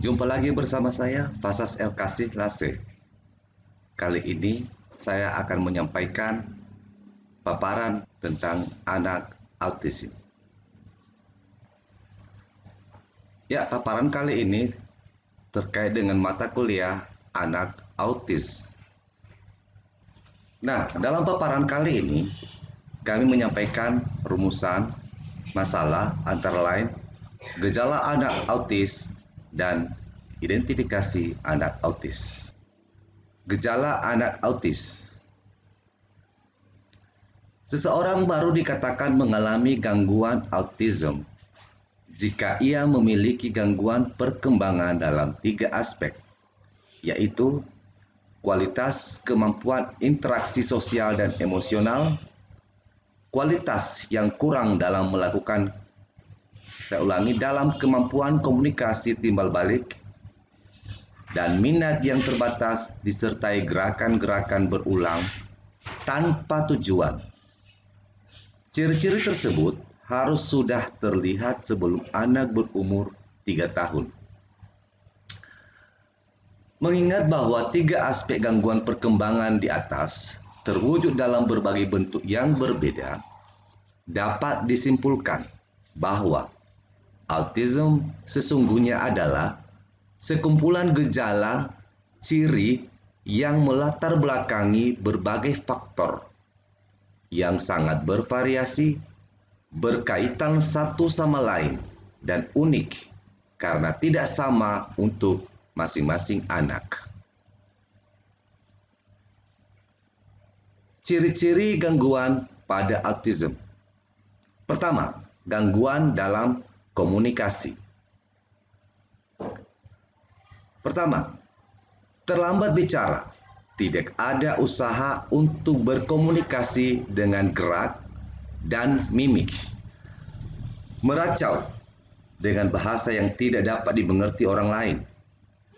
Jumpa lagi bersama saya, Fasas El Kasih Lase. Kali ini saya akan menyampaikan paparan tentang anak autism. Ya, paparan kali ini terkait dengan mata kuliah anak autis. Nah, dalam paparan kali ini, kami menyampaikan rumusan masalah antara lain gejala anak autis dan identifikasi anak autis. Gejala anak autis. Seseorang baru dikatakan mengalami gangguan autism jika ia memiliki gangguan perkembangan dalam 3 aspek, yaitu kualitas kemampuan interaksi sosial dan emosional, kualitas yang kurang dalam dalam kemampuan komunikasi timbal balik, dan minat yang terbatas disertai gerakan-gerakan berulang tanpa tujuan. Ciri-ciri tersebut harus sudah terlihat sebelum anak berumur 3 tahun. Mengingat bahwa 3 aspek gangguan perkembangan di atas terwujud dalam berbagai bentuk yang berbeda, dapat disimpulkan bahwa autism sesungguhnya adalah sekumpulan gejala ciri yang melatar belakangi berbagai faktor yang sangat bervariasi, berkaitan satu sama lain, dan unik karena tidak sama untuk masing-masing anak. Ciri-ciri gangguan pada autism. Pertama, gangguan dalam komunikasi. Pertama, terlambat bicara. Tidak ada usaha untuk berkomunikasi dengan gerak dan mimik. Meracau dengan bahasa yang tidak dapat dimengerti orang lain.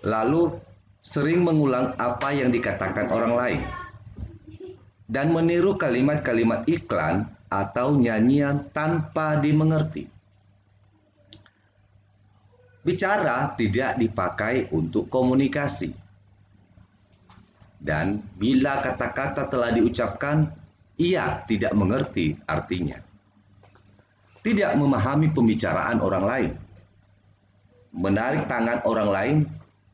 Lalu sering mengulang apa yang dikatakan orang lain. Dan meniru kalimat-kalimat iklan atau nyanyian tanpa dimengerti. Bicara tidak dipakai untuk komunikasi. Dan bila kata-kata telah diucapkan, ia tidak mengerti artinya. Tidak memahami pembicaraan orang lain. Menarik tangan orang lain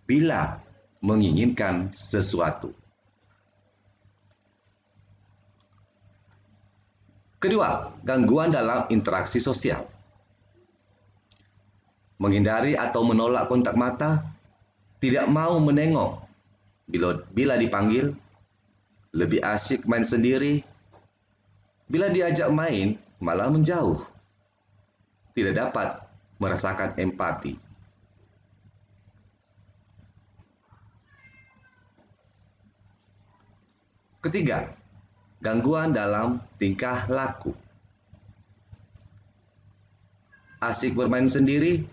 bila menginginkan sesuatu. Kedua, gangguan dalam interaksi sosial. Menghindari atau menolak kontak mata, tidak mau menengok bila dipanggil, lebih asyik main sendiri, bila diajak main malah menjauh, tidak dapat merasakan empati. Ketiga, gangguan dalam tingkah laku. Asyik bermain sendiri,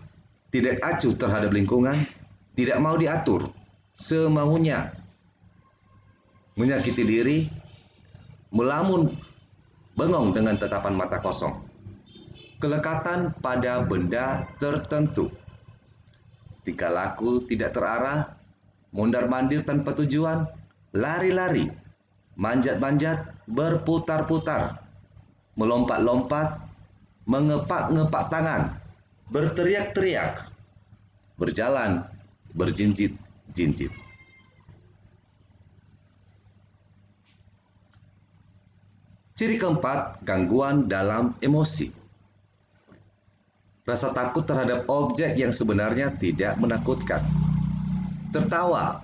tidak acuh terhadap lingkungan, tidak mau diatur semaunya, menyakiti diri, melamun, bengong dengan tatapan mata kosong, kelekatan pada benda tertentu, tingkah laku tidak terarah, mondar-mandir tanpa tujuan, lari-lari, manjat-manjat, berputar-putar, melompat-lompat, mengepak-ngepak tangan, berteriak-teriak, berjalan, berjinjit-jinjit. Ciri keempat, gangguan dalam emosi. Rasa takut terhadap objek yang sebenarnya tidak menakutkan. Tertawa,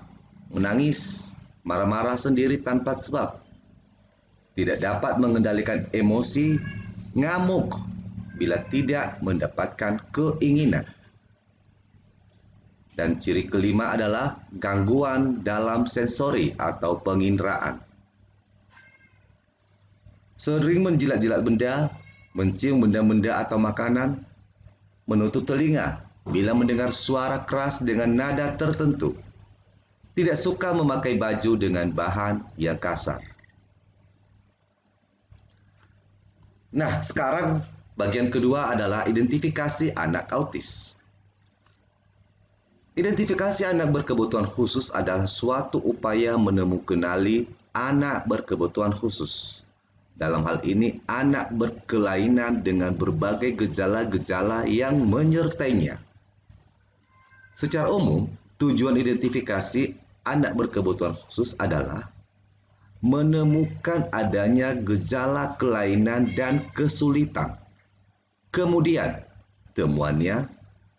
menangis, marah-marah sendiri tanpa sebab. Tidak dapat mengendalikan emosi, ngamuk bila tidak mendapatkan keinginan. Dan ciri kelima adalah gangguan dalam sensori atau penginderaan. Sering menjilat-jilat benda, mencium benda-benda atau makanan, menutup telinga bila mendengar suara keras dengan nada tertentu. Tidak suka memakai baju dengan bahan yang kasar. Nah, sekarang bagian kedua adalah identifikasi anak autis. Identifikasi anak berkebutuhan khusus adalah suatu upaya menemukanali anak berkebutuhan khusus. Dalam hal ini, anak berkelainan dengan berbagai gejala-gejala yang menyertainya. Secara umum, tujuan identifikasi anak berkebutuhan khusus adalah menemukan adanya gejala kelainan dan kesulitan. Kemudian, temuannya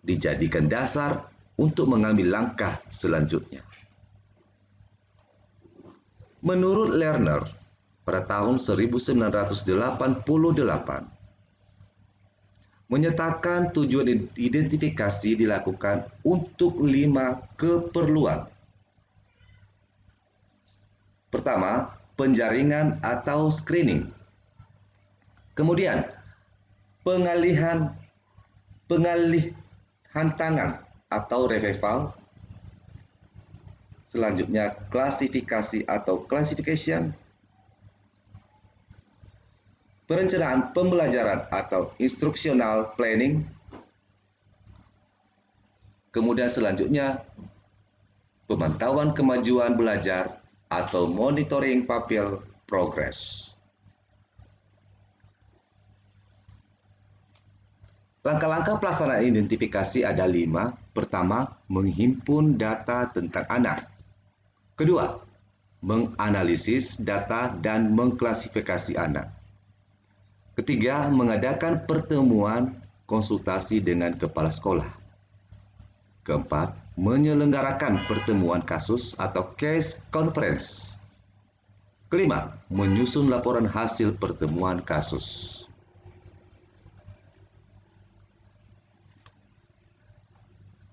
dijadikan dasar untuk mengambil langkah selanjutnya. Menurut Lerner, pada tahun 1988, menyatakan tujuan identifikasi dilakukan untuk 5 keperluan. Pertama, penjaringan atau screening. Kemudian, pengalihan tangan atau revival. Selanjutnya, klasifikasi atau classification. Perencanaan pembelajaran atau instructional planning. Kemudian selanjutnya, pemantauan kemajuan belajar atau monitoring pupil progress. Langkah-langkah pelaksanaan identifikasi ada 5. Pertama, menghimpun data tentang anak. Kedua, menganalisis data dan mengklasifikasi anak. Ketiga, mengadakan pertemuan konsultasi dengan kepala sekolah. Keempat, menyelenggarakan pertemuan kasus atau case conference. Kelima, menyusun laporan hasil pertemuan kasus.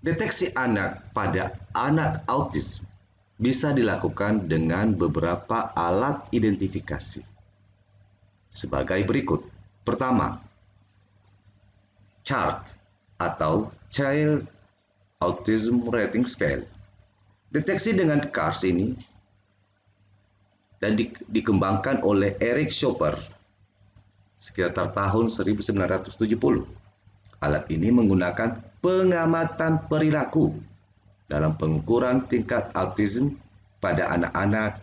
Deteksi anak pada anak autis bisa dilakukan dengan beberapa alat identifikasi. Sebagai berikut. Pertama, chart atau Child Autism Rating Scale. Deteksi dengan CARS ini dan dikembangkan oleh Eric Chopper sekitar tahun 1970. Alat ini menggunakan pengamatan perilaku dalam pengukuran tingkat autism pada anak-anak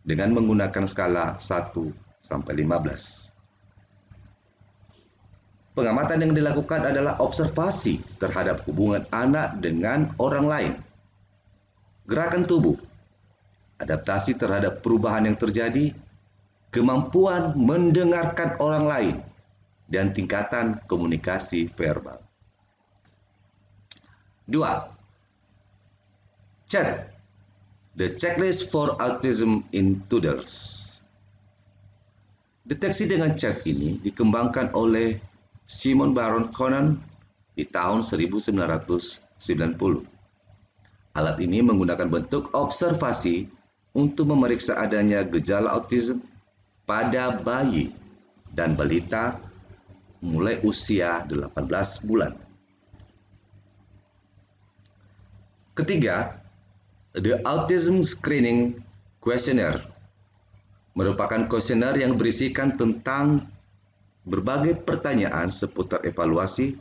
dengan menggunakan skala 1 sampai 15. Pengamatan yang dilakukan adalah observasi terhadap hubungan anak dengan orang lain, gerakan tubuh, adaptasi terhadap perubahan yang terjadi, kemampuan mendengarkan orang lain, dan tingkatan komunikasi verbal. 2. CHAT, The Checklist for Autism in Toddlers. Deteksi dengan CHAT ini dikembangkan oleh Simon Baron Cohen di tahun 1990. Alat ini menggunakan bentuk observasi untuk memeriksa adanya gejala autism pada bayi dan balita mulai usia 18 bulan. Ketiga, The Autism Screening Questionnaire merupakan kuesioner yang berisikan tentang berbagai pertanyaan seputar evaluasi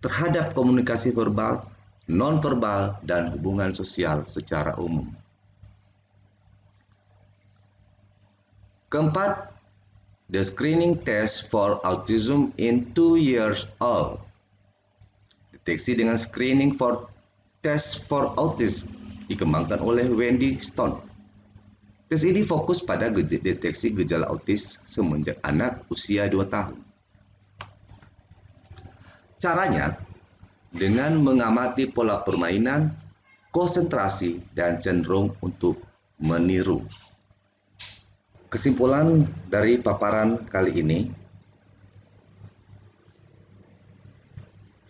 terhadap komunikasi verbal, nonverbal, dan hubungan sosial secara umum. Keempat, The Screening Test for Autism in 2 years old. Deteksi dengan screening for test for autism dikembangkan oleh Wendy Stone. Tes ini fokus pada deteksi gejala autis semenjak anak usia 2 tahun. Caranya dengan mengamati pola permainan, konsentrasi, dan cenderung untuk meniru. Kesimpulan dari paparan kali ini,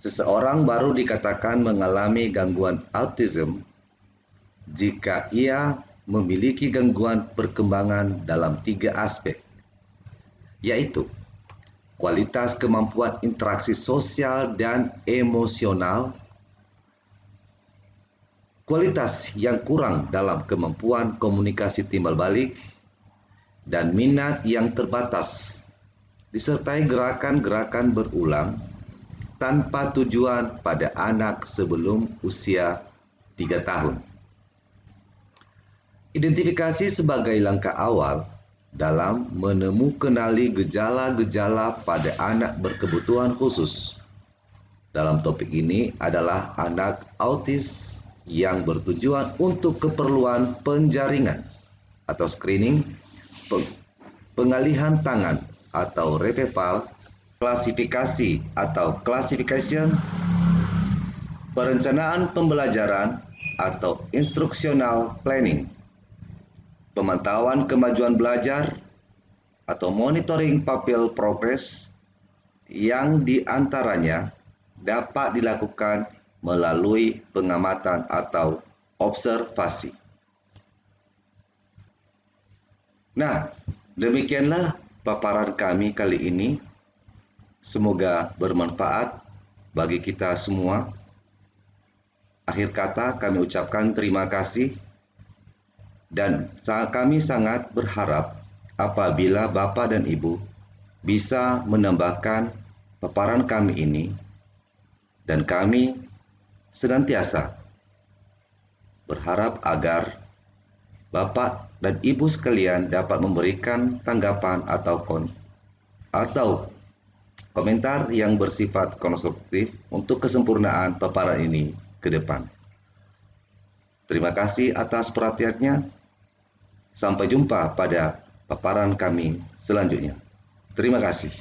seseorang baru dikatakan mengalami gangguan autism jika ia memiliki gangguan perkembangan dalam 3 aspek, yaitu kualitas kemampuan interaksi sosial dan emosional, kualitas yang kurang dalam kemampuan komunikasi timbal balik, dan minat yang terbatas, disertai gerakan-gerakan berulang tanpa tujuan pada anak sebelum usia 3 tahun. Identifikasi sebagai langkah awal dalam menemukanali gejala-gejala pada anak berkebutuhan khusus. Dalam topik ini adalah anak autis yang bertujuan untuk keperluan penjaringan atau screening, pengalihan tangan atau revival, klasifikasi atau classification, perencanaan pembelajaran atau instructional planning, pemantauan kemajuan belajar atau monitoring pupil progress yang diantaranya dapat dilakukan melalui pengamatan atau observasi. Nah, demikianlah paparan kami kali ini. Semoga bermanfaat bagi kita semua. Akhir kata kami ucapkan terima kasih dan kami sangat berharap apabila Bapak dan Ibu bisa menambahkan paparan kami ini dan kami senantiasa berharap agar Bapak dan Ibu sekalian dapat memberikan tanggapan atau komentar yang bersifat konstruktif untuk kesempurnaan paparan ini ke depan. Terima kasih atas perhatiannya. Sampai jumpa pada paparan kami selanjutnya. Terima kasih.